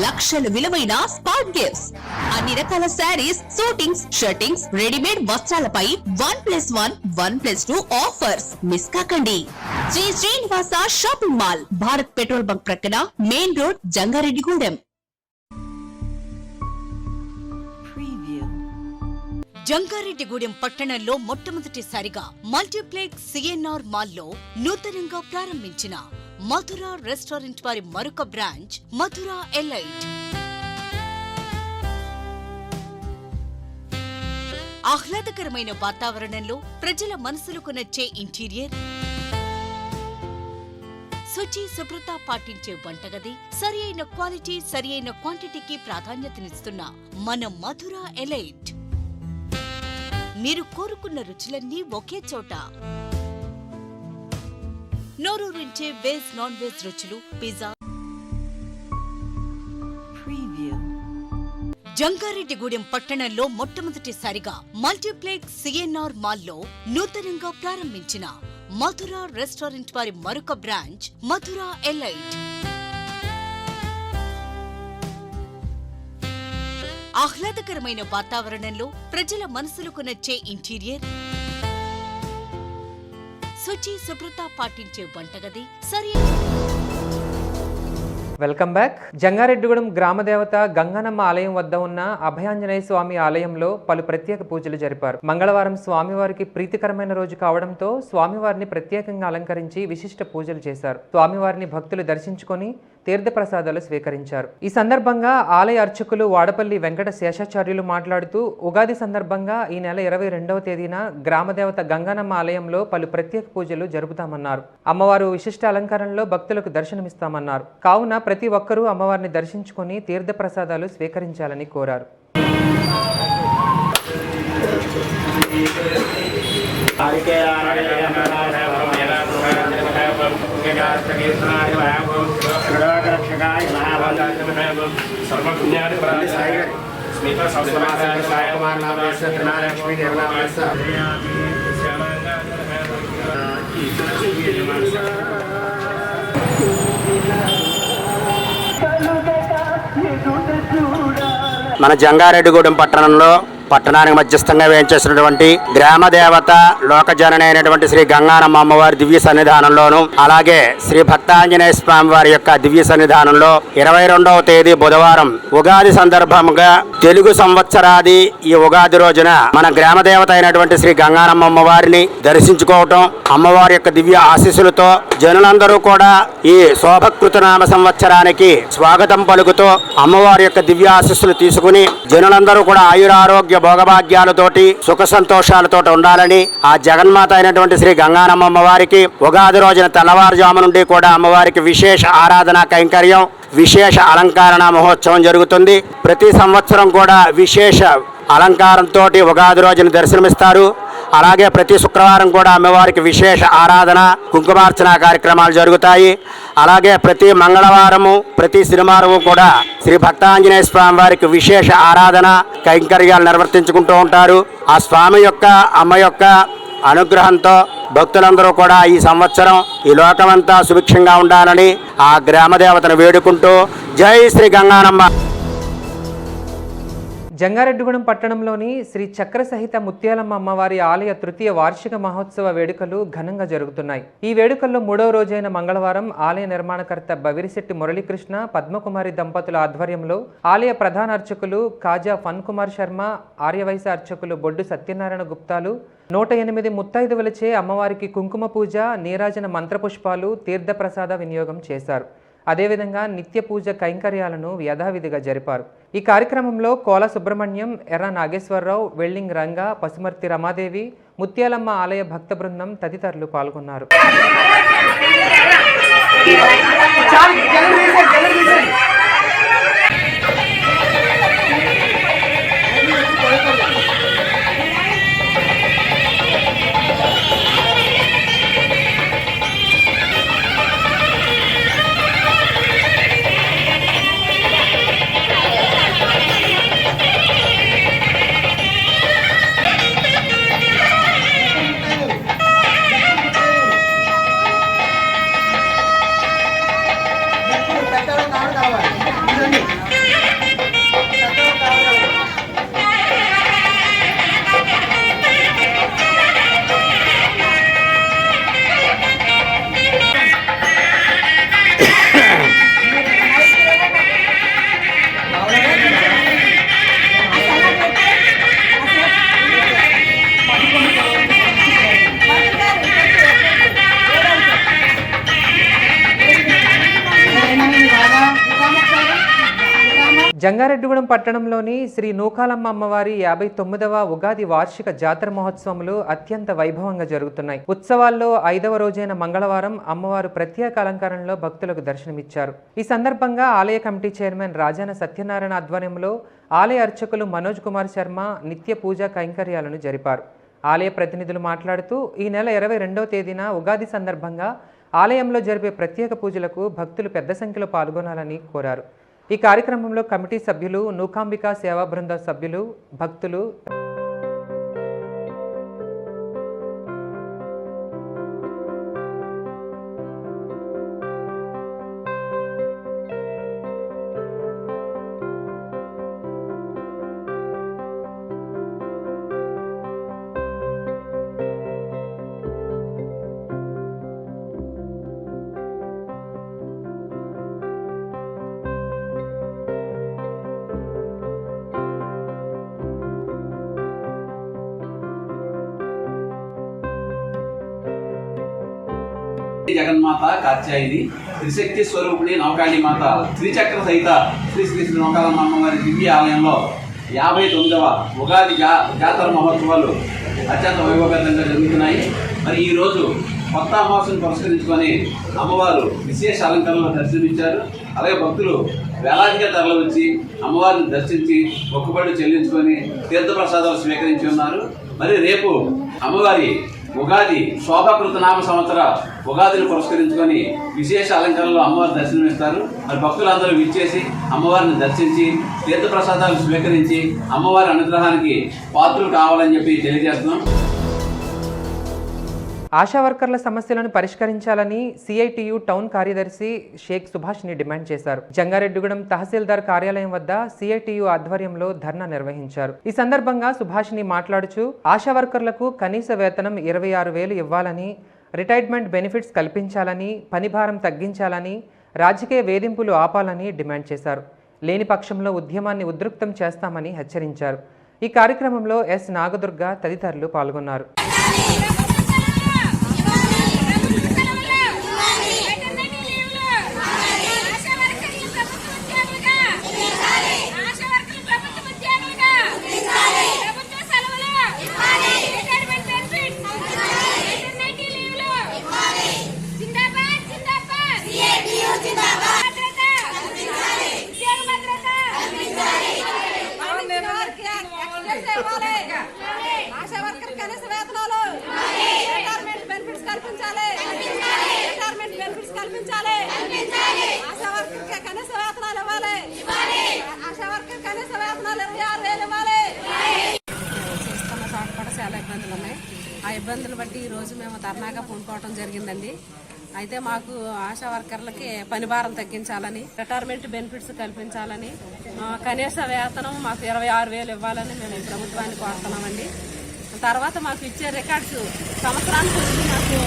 లక్షల విలువైన స్పాట్ గిఫ్ట్స్. అన్ని రకాల శారీస్, సూటింగ్స్, షర్టింగ్స్, రెడీమేడ్ వస్త్రాలపై 1+1, 1+2 ఆఫర్స్ మిస్ కాకండి. Shri Srinivasa shopping mall, Bharat petrol bunk ప్రక్కన, మెయిన్ రోడ్, జంగారెడ్డిగూడెం. జంగారెడ్డిగూడెం పట్టణంలో మొట్టమొదటిసారిగా మల్టీప్లెక్స్ సిఎన్ఆర్ మాల్లో నూతనంగా ప్రారంభించిన మధురా రెస్టారెంట్ వారి మరొక బ్రాంచ్ మధురా ఎలైట్. ఆహ్లాదకరమైన వాతావరణంలో ప్రజల మనసులకు నచ్చే ఇంటీరియర్, శుచి శుభ్రత పాటించే వంటగది, సరి అయిన క్వాలిటీ, సరి అయిన క్వాంటిటీకి ప్రాధాన్యతనిస్తున్న మన మధురా ఎలైట్. మీరు కోరుకున్న రుచులన్నీ ఒకే చోట. నోరూరించే వెజ్, నాన్ వెజ్ రుచులు, పిజ్జా. జంగారెడ్డిగూడెం పట్టణంలో మొట్టమొదటిసారిగా మల్టీప్లెక్స్ సిఎన్ఆర్ మాల్లో నూతనంగా ప్రారంభించిన మధురా రెస్టారెంట్ వారి మరొక బ్రాంచ్ మధురా ఎలైట్. ఆహ్లాదకరమైన వాతావరణంలో ప్రజల మనసులకు నచ్చే ఇంటీరియర్, శుచి శుభ్రత పాటించే వంటగది సరి. Welcome back. జంగారెడ్డిగూడెం గ్రామదేవత గంగనమ్మ ఆలయం వద్ద ఉన్న అభయాంజనేయ స్వామి ఆలయంలో పలు ప్రత్యేక పూజలు జరిపారు. మంగళవారం స్వామివారికి ప్రీతికరమైన రోజు కావడంతో స్వామివారిని ప్రత్యేకంగా అలంకరించి విశిష్ట పూజలు చేశారు. స్వామివారిని భక్తులు దర్శించుకొని తీర్థప్రసాదాలు స్వీకరించారు. ఈ సందర్భంగా ఆలయ అర్చకులు వాడపల్లి వెంకట శేషాచార్యులు మాట్లాడుతూ ఉగాది సందర్భంగా ఈ నెల 22వ తేదీన గ్రామదేవత గంగనమ్మ ఆలయంలో పలు ప్రత్యేక పూజలు జరుపుతామన్నారు. అమ్మవారు విశిష్ట అలంకరణలో భక్తులకు దర్శనమిస్తామన్నారు. కావున ప్రతి ఒక్కరూ అమ్మవారిని దర్శించుకొని తీర్థప్రసాదాలు స్వీకరించాలని కోరారు. మన జంగారెడ్డిగూడెం పట్టణంలో పట్టణానికి మధ్యస్థంగా వేయించేసినటువంటి గ్రామ దేవత లోకజనని అయినటువంటి శ్రీ గంగానమ్మ అమ్మవారి దివ్య సన్నిధానంలోను, అలాగే శ్రీ భక్తాంజనేయ స్వామి వారి యొక్క దివ్య సన్నిధానంలో 22వ తేదీ బుధవారం ఉగాది సందర్భంగా తెలుగు సంవత్సరాది ఈ ఉగాది రోజున మన గ్రామ దేవత అయినటువంటి శ్రీ గంగానమ్మ అమ్మవారిని దర్శించుకోవటం, అమ్మవారి యొక్క దివ్య ఆశీస్సులతో జనులందరూ కూడా ఈ శోభకృత నామ సంవత్సరానికి స్వాగతం పలుకుతూ అమ్మవారి యొక్క దివ్య ఆశీస్సులు తీసుకుని జనులందరూ కూడా ఆయురారోగ్య భోగభాగ్యాలతోటి సుఖ సంతోషాలతో ఉండాలని ఆ జగన్మాత అయినటువంటి శ్రీ గంగానమ్మ అమ్మవారికి ఉగాది రోజున తెల్లవారుజాము నుండి కూడా అమ్మవారికి విశేష ఆరాధన కైంకర్యం, విశేష అలంకరణ మహోత్సవం జరుగుతుంది. ప్రతి సంవత్సరం కూడా విశేష అలంకారంతో ఉగాది రోజున దర్శనమిస్తారు. అలాగే ప్రతి శుక్రవారం కూడా అమ్మవారికి విశేష ఆరాధన కుంకుమార్చన కార్యక్రమాలు జరుగుతాయి. అలాగే ప్రతి మంగళవారము ప్రతి శనివారము కూడా శ్రీ భక్తాంజనేయ స్వామి వారికి విశేష ఆరాధన కైంకర్యాలు నిర్వర్తించుకుంటూ ఉంటారు. ఆ స్వామి యొక్క అమ్మ యొక్క అనుగ్రహంతో భక్తులందరూ కూడా ఈ సంవత్సరం ఈ లోకమంతా సుభిక్షంగా ఉండాలని ఆ గ్రామదేవతను వేడుకుంటూ జై శ్రీ గంగానమ్మ. జంగారెడ్డిగూడెం పట్టణంలోని శ్రీ చక్ర సహిత ముత్యాలమ్మ అమ్మవారి ఆలయ తృతీయ వార్షిక మహోత్సవ వేడుకలు ఘనంగా జరుగుతున్నాయి. ఈ వేడుకల్లో 3వ రోజైన మంగళవారం ఆలయ నిర్మాణకర్త బవిరిశెట్టి మురళీకృష్ణ పద్మకుమారి దంపతుల ఆధ్వర్యంలో ఆలయ ప్రధాన అర్చకులు కాజా ఫన్ కుమార్ శర్మ, ఆర్యవైశ్య అర్చకులు బొడ్డు సత్యనారాయణ గుప్తాలు 108 ముత్తైదువులచే అమ్మవారికి కుంకుమ పూజ, నీరాజన మంత్రపుష్పాలు, తీర్థప్రసాద వినియోగం చేశారు. అదేవిధంగా నిత్య పూజ కైంకర్యాలను యథావిధిగా జరిపారు. ఈ కార్యక్రమంలో కోల సుబ్రహ్మణ్యం, ఎర్ర నాగేశ్వరరావు, వెల్లింగ్ రంగా, పసుమర్తి రమాదేవి, ముత్యాలమ్మ ఆలయ భక్త బృందం తదితరులు పాల్గొన్నారు. జంగారెడ్డిగూడెం పట్టణంలోని శ్రీ నూకాలమ్మ అమ్మవారి 59వ ఉగాది వార్షిక జాతర మహోత్సవములు అత్యంత వైభవంగా జరుగుతున్నాయి. ఉత్సవాల్లో 5వ రోజైన మంగళవారం అమ్మవారు ప్రత్యేక అలంకరణలో భక్తులకు దర్శనమిచ్చారు. ఈ సందర్భంగా ఆలయ కమిటీ చైర్మన్ రాజాన సత్యనారాయణ ఆధ్వర్యంలో ఆలయ అర్చకులు మనోజ్ కుమార్ శర్మ నిత్య పూజా కైంకర్యాలను జరిపారు. ఆలయ ప్రతినిధులు మాట్లాడుతూ ఈ నెల 22వ తేదీన ఉగాది సందర్భంగా ఆలయంలో జరిపే ప్రత్యేక పూజలకు భక్తులు పెద్ద సంఖ్యలో పాల్గొనాలని కోరారు. ఈ కార్యక్రమంలో కమిటీ సభ్యులు, నూకాంబిక సేవా బృంద సభ్యులు, భక్తులు జగన్మాత కాత్యాయిని త్రిశక్తి స్వరూపిణి నౌకాళి మాత శ్రీచక్ర సహిత శ్రీ శ్రీ శ్రీ నౌకాలమ్మ అమ్మవారి దివ్య ఆలయంలో 59వ ఉగాది జాతర మహోత్సవాలు అత్యంత వైభవంగా జరుగుతున్నాయి. మరి ఈరోజు కొత్త అమావాస్యను పురస్కరించుకొని అమ్మవారు విశేష అలంకరణలో దర్శనమిచ్చారు. అలాగే భక్తులు వేలాదిగా తరలి వచ్చి అమ్మవారిని దర్శించి మొక్కుబడులు చెల్లించుకొని తీర్థప్రసాదాలు స్వీకరించి ఉన్నారు. మరి రేపు అమ్మవారి ఉగాది శోభాకృత నామ సంవత్సర ఉగాదిని పురస్కరించుకొని విశేష అలంకరణలో అమ్మవారి దర్శనమిస్తారు. మరి భక్తులందరూ విచ్చేసి అమ్మవారిని దర్శించి తీర్థప్రసాదాలు స్వీకరించి అమ్మవారి అనుగ్రహానికి పాత్రలు కావాలని చెప్పి తెలియజేస్తున్నాం. ఆశా వర్కర్ల సమస్యలను పరిష్కరించాలని సిఐటియు టౌన్ కార్యదర్శి షేక్ సుభాష్ని డిమాండ్ చేశారు. జంగారెడ్డిగూడెం తహసీల్దార్ కార్యాలయం వద్ద సిఐటియు ఆధ్వర్యంలో ధర్నా నిర్వహించారు. ఈ సందర్భంగా సుభాష్ని మాట్లాడుచూ ఆశా వర్కర్లకు కనీస వేతనం 26,000 ఇవ్వాలని, రిటైర్మెంట్ బెనిఫిట్స్ కల్పించాలని, పనిభారం తగ్గించాలని, రాజకీయ వేధింపులు ఆపాలని డిమాండ్ చేశారు. లేని పక్షంలో ఉద్యమాన్ని ఉధృతం చేస్తామని హెచ్చరించారు. ఈ కార్యక్రమంలో ఎస్ నాగదుర్గ తదితరులు పాల్గొన్నారు. ఆ ఇబ్బందులు బట్టి ఈరోజు మేము ధర్నాగా పూనుకోవడం జరిగిందండి. అయితే మాకు ఆశా వర్కర్లకి పని భారం తగ్గించాలని, రిటైర్మెంట్ బెనిఫిట్స్ కల్పించాలని, కనీస వేతనం మాకు 26,000 ఇవ్వాలని మేము ప్రభుత్వాన్ని కోరుతున్నామండి. తర్వాత మాకు ఇచ్చే రికార్డ్స్ సంవత్సరానికి మాకు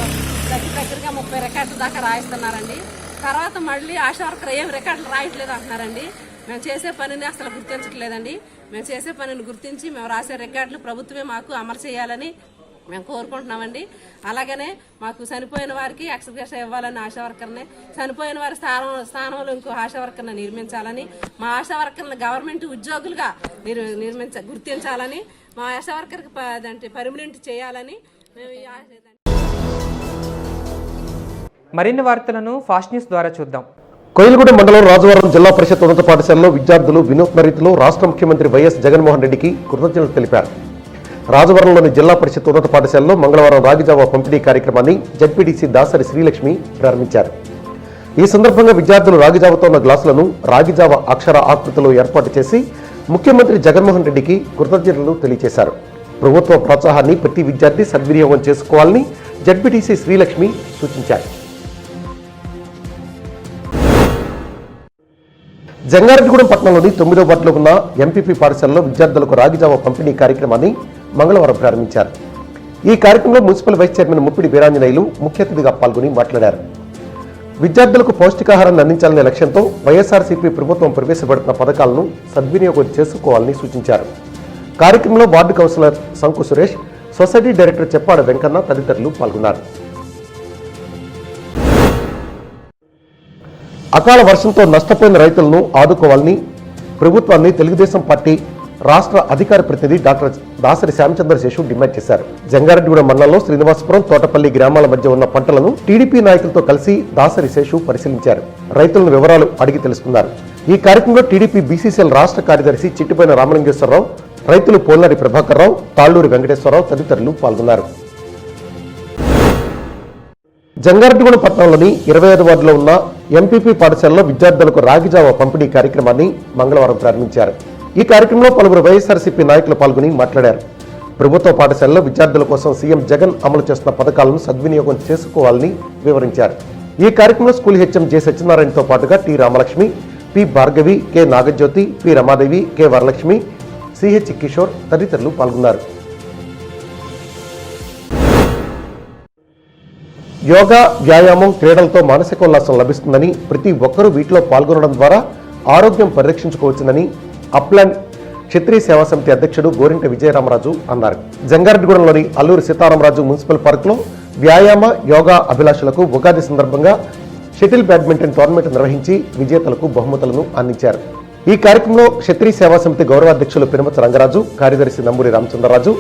దగ్గరగా 30 రికార్డుల దాకా రాయిస్తున్నారండి. తర్వాత మళ్ళీ ఆశా వర్కర్ ఏం రికార్డులు రాయట్లేదు అంటున్నారండి. మేము చేసే పనిని అసలు గుర్తించట్లేదండి. మేము చేసే పనిని గుర్తించి మేము రాసే రికార్డులు ప్రభుత్వమే మాకు అమలు చేయాలని మేము కోరుకుంటున్నామండి. అలాగనే మాకు చనిపోయిన వారికి ఎక్స్గ్రేషన్ ఇవ్వాలని ఆశా వర్కర్ని, చనిపోయిన వారి స్థానంలో ఇంకో ఆశా వర్కర్ని నిర్మించాలని, మా ఆశా వర్కర్ని గవర్నమెంట్ ఉద్యోగులుగా గుర్తించాలని, మా ఆశా వర్కర్కి పర్మనెంట్ చేయాలని మేము మరిన్ని వార్తలను ఫాస్ట్ న్యూస్ ద్వారా చూద్దాం. కోయిలగూడెం మండలం రాజవరం జిల్లా పరిషత్ ఉన్నత పాఠశాలలో విద్యార్థులు వినూత్న రీతిలో రాష్ట్ర ముఖ్యమంత్రి వైఎస్ జగన్మోహన్ రెడ్డికి కృతజ్ఞతలు తెలిపారు. రాజవరంలోని జిల్లా పరిషత్ ఉన్నత పాఠశాలలో మంగళవారం రాగిజావా పంపిణీ కార్యక్రమాన్ని జడ్పీటీసీ దాసరి శ్రీలక్ష్మి ప్రారంభించారు. ఈ సందర్భంగా విద్యార్థులు రాగిజావతో ఉన్న గ్లాసులను రాగిజావా అక్షర ఆకృతిలో ఏర్పాటు చేసి ముఖ్యమంత్రి జగన్మోహన్ రెడ్డికి కృతజ్ఞతలు తెలియజేశారు. ప్రభుత్వ ప్రోత్సాహాన్ని ప్రతి విద్యార్థి సద్వినియోగం చేసుకోవాలని జడ్పీటీసీ శ్రీలక్ష్మి సూచించారు. జంగారెడ్డిగూడెం పట్టణంలోని 9వ వార్డులో ఉన్న ఎంపీపీ పాఠశాలలో విద్యార్థులకు రాగిజావా పంపిణీ కార్యక్రమాన్ని మంగళవారం ప్రారంభించారు. ఈ కార్యక్రమంలో municipal vice chairman Muppidi Veeranjaneyulu ముఖ్య అతిథిగా పాల్గొని మాట్లాడారు. విద్యార్థులకు పౌష్టికాహారాన్ని అందించాలనే లక్ష్యంతో వైఎస్ఆర్సీపీ ప్రభుత్వం ప్రవేశపెడుతున్న పథకాలను సద్వినియోగం చేసుకోవాలని సూచించారు. కార్యక్రమంలో ward councillor సంకు Suresh, society director చెప్పాడ Venkanna తదితరులు పాల్గొన్నారు. అకాల వర్షంతో నష్టపోయిన రైతులను ఆదుకోవాలని ప్రభుత్వాన్ని తెలుగుదేశం పార్టీ రాష్ట్ర అధికార ప్రతినిధి డాక్టర్ దాసరి శ్యామచంద్ర శేషు డిమాండ్ చేశారు. జంగారెడ్డిగూడెం మండలంలో శ్రీనివాసపురం, తోటపల్లి గ్రామాల మధ్య ఉన్న పంటలను టీడీపీ నాయకులతో కలిసి దాసరి శేషు పరిశీలించారు. రైతులను వివరాలు అడిగి తెలుసుకున్నారు. ఈ కార్యక్రమంలో టీడీపీ బీసీసీఎల్ రాష్ట్ర కార్యదర్శి చిట్టిపోయిన రామలింగేశ్వరరావు, రైతులు పోల్నారి ప్రభాకర్ రావు, తాళ్లూరి వెంకటేశ్వరరావు తదితరులు పాల్గొన్నారు. జంగారెడ్డిగూడెం పట్టణంలోని 25వ వార్డులో ఉన్న ఎంపీపీ పాఠశాలలో విద్యార్థులకు రాగిజావా పంపిణీ కార్యక్రమాన్ని మంగళవారం ప్రారంభించారు. ఈ కార్యక్రమంలో పలువురు వైఎస్ఆర్సీపీ నాయకులు పాల్గొని మాట్లాడారు. ప్రభుత్వ పాఠశాలలో విద్యార్థుల కోసం సీఎం జగన్ అమలు చేస్తున్న పథకాలను సద్వినియోగం చేసుకోవాలని వివరించారు. ఈ కార్యక్రమంలో స్కూల్ హెచ్ఎం జె సత్యనారాయణతో పాటుగా T Ramalakshmi, P Bhargavi, K Nagajyothi, P Ramadevi, K Varalakshmi, CH Kishore తదితరులు పాల్గొన్నారు. యోగా, వ్యాయామం, క్రీడలతో మానసికోల్లాసం లభిస్తుందని, ప్రతి ఒక్కరూ వీటిలో పాల్గొనడం ద్వారా ఆరోగ్యం పరిరక్షించుకోవచ్చునని అప్లాండ్ క్షత్రియ సేవా సమితి అధ్యక్షుడు గోరింట విజయరామరాజు అన్నారు. జంగారెడ్డిగూడెంలోని అల్లూరి సీతారామరాజు మున్సిపల్ పార్కులో వ్యాయామ యోగా అభిలాషులకు ఉగాది సందర్భంగా షటిల్ బ్యాడ్మింటన్ టోర్నమెంట్ నిర్వహించి విజేతలకు బహుమతులను అందించారు. ఈ కార్యక్రమంలో క్షత్రియ సేవా సమితి గౌరవాధ్యక్షులు పినమచ రంగరాజు, కార్యదర్శి నంబూరి రామచంద్రరాజు,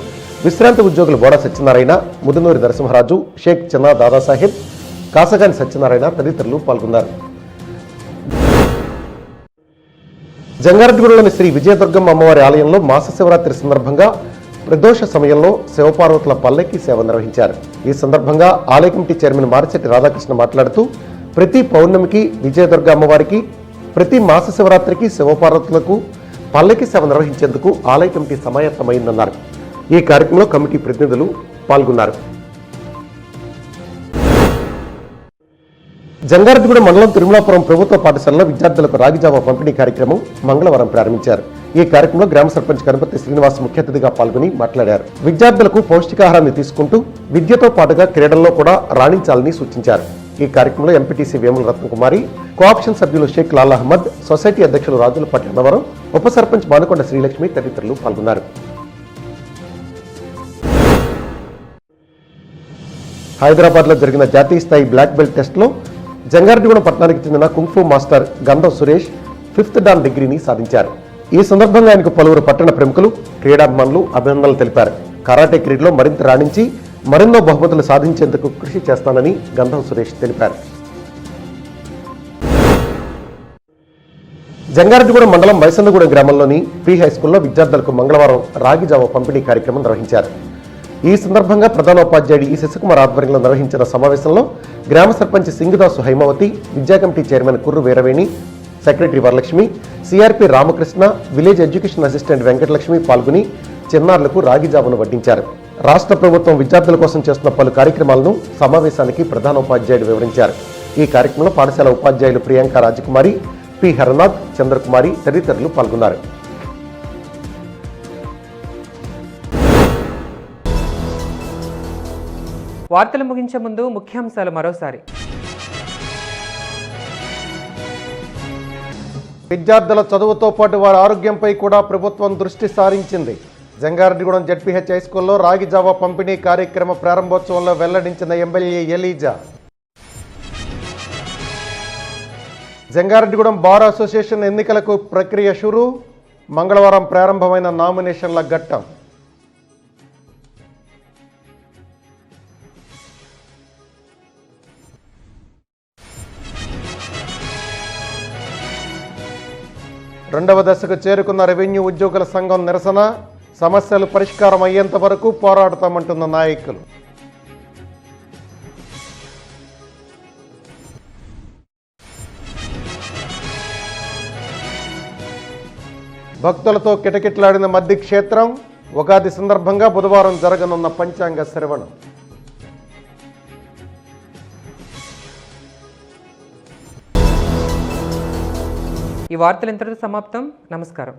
విశ్రాంతి ఉద్యోగులు బోడా సత్యనారాయణ, ముదునూరి నరసింహరాజు, షేక్ చిన్నా దాదాసాహెబ్, కాసగాని సత్యనారాయణ తదితరులు పాల్గొన్నారు. జంగారెడ్డిగూడలోని శ్రీ విజయదుర్గమ్మ అమ్మవారి ఆలయంలో మాస శివరాత్రి సందర్భంగా ప్రదోష సమయంలో శివపార్వతుల పల్లకి సేవ నిర్వహించారు. ఈ సందర్భంగా ఆలయ కమిటీ చైర్మన్ మారిశెట్టి రాధాకృష్ణ మాట్లాడుతూ ప్రతి పౌర్ణమికి విజయదుర్గ అమ్మవారికి, ప్రతి మాస శివరాత్రికి శివపార్వతులకు పల్లకి సేవ నిర్వహించేందుకు ఆలయ కమిటీ సమాయత్తమైందన్నారు. ఈ కార్యక్రమంలో కమిటీ ప్రతినిధులు పాల్గొన్నారు. జంగారెడ్డిగూడెం మండలం తిరుమలాపురం ప్రభుత్వ పాఠశాలలో విద్యార్థులకు రాగిజావా పంపిణీ కార్యక్రమం మంగళవారం ప్రారంభించారు. ఈ కార్యక్రమంలో గ్రామ సర్పంచ్ గణపతి శ్రీనివాస్ ముఖ్య అతిథిగా పాల్గొని మాట్లాడారు. విద్యార్థులకు పౌష్టికాహారాన్ని తీసుకుంటూ విద్యతో పాటుగా క్రీడల్లో కూడా రాణించాలని సూచించారు. ఈ కార్యక్రమంలో ఎంపీటీసీ వేముల రత్నకుమారి, కోఆప్షన్ సభ్యులు షేక్ లాల్ అహ్మద్, సొసైటీ అధ్యక్షులు రాజులపాటి అన్నవరం, ఉప సర్పంచ్ మానుకొండ శ్రీలక్ష్మి తదితరులు పాల్గొన్నారు. హైదరాబాద్లో జరిగిన జాతీయ స్థాయి బ్లాక్ బెల్ట్ టెస్ట్లో జంగారెడ్డిగూడెం పట్టణానికి చెందిన కుంగ్ఫూ మాస్టర్ గంధం సురేష్ 5th డాన్ డిగ్రీని సాధించారు. ఈ సందర్భంగా ఆయనకు పలువురు పట్టణ ప్రముఖులు, క్రీడాభిమానులు అభినందనలు తెలిపారు. కరాటే క్రీడలో మరింత రాణించి మరెన్నో బహుమతులు సాధించేందుకు కృషి చేస్తానని గంధం సురేష్ తెలిపారు. జంగారెడ్డిగూడెం మండలం మైసన్నగూడెం గ్రామంలోని ప్రీ హైస్కూల్లో విద్యార్థులకు మంగళవారం రాగిజావ పంపిణీ కార్యక్రమం నిర్వహించారు. ఈ సందర్భంగా ప్రధానోపాధ్యాయుడు ఈ శశికుమార్ ఆధ్వర్యంలో నిర్వహించిన సమావేశంలో గ్రామ సర్పంచ్ సింగుదాసు హైమావతి, విద్యా committee chairman Kurru Veeraveni, secretary Varalakshmi, CRP Ramakrishna, village education assistant Venkatalakshmi పాల్గొని చిన్నారులకు రాగిజావను వడ్డించారు. రాష్ట్ర ప్రభుత్వం విద్యార్థుల కోసం చేస్తున్న పలు కార్యక్రమాలను సమావేశానికి ప్రధానోపాధ్యాయుడు వివరించారు. ఈ కార్యక్రమంలో పాఠశాల ఉపాధ్యాయులు ప్రియాంక రాజకుమారి, పి హరనాథ్, చంద్రకుమారి తదితరులు పాల్గొన్నారు. వార్తలు ముగించే ముందు ముఖ్యాంశాలు మరోసారి. విద్యార్థుల చదువుతో పాటు వారి ఆరోగ్యంపై కూడా ప్రభుత్వం దృష్టి సారించింది. జంగారెడ్డిగూడెం జెడ్పీహెచ్ హైస్కూల్లో రాగిజావా పంపిణీ కార్యక్రమ ప్రారంభోత్సవంలో వెల్లడించిన MLA ELISA. Jangareddygudem bar association ఎన్నికలకు ప్రక్రియ షురు, మంగళవారం ప్రారంభమైన నామినేషన్ల ఘట్టం. రెండవ దశకు చేరుకున్న రెవెన్యూ ఉద్యోగుల సంఘం నిరసన, సమస్యలు పరిష్కారం అయ్యేంత వరకు పోరాడతామంటున్న నాయకులు. భక్తులతో కిటకిటలాడిన మద్ది క్షేత్రం, ఉగాది సందర్భంగా బుధవారం జరగనున్న పంచాంగ శ్రవణం. ఈ వార్తలు ఇంతటితో సమాప్తం. నమస్కారం.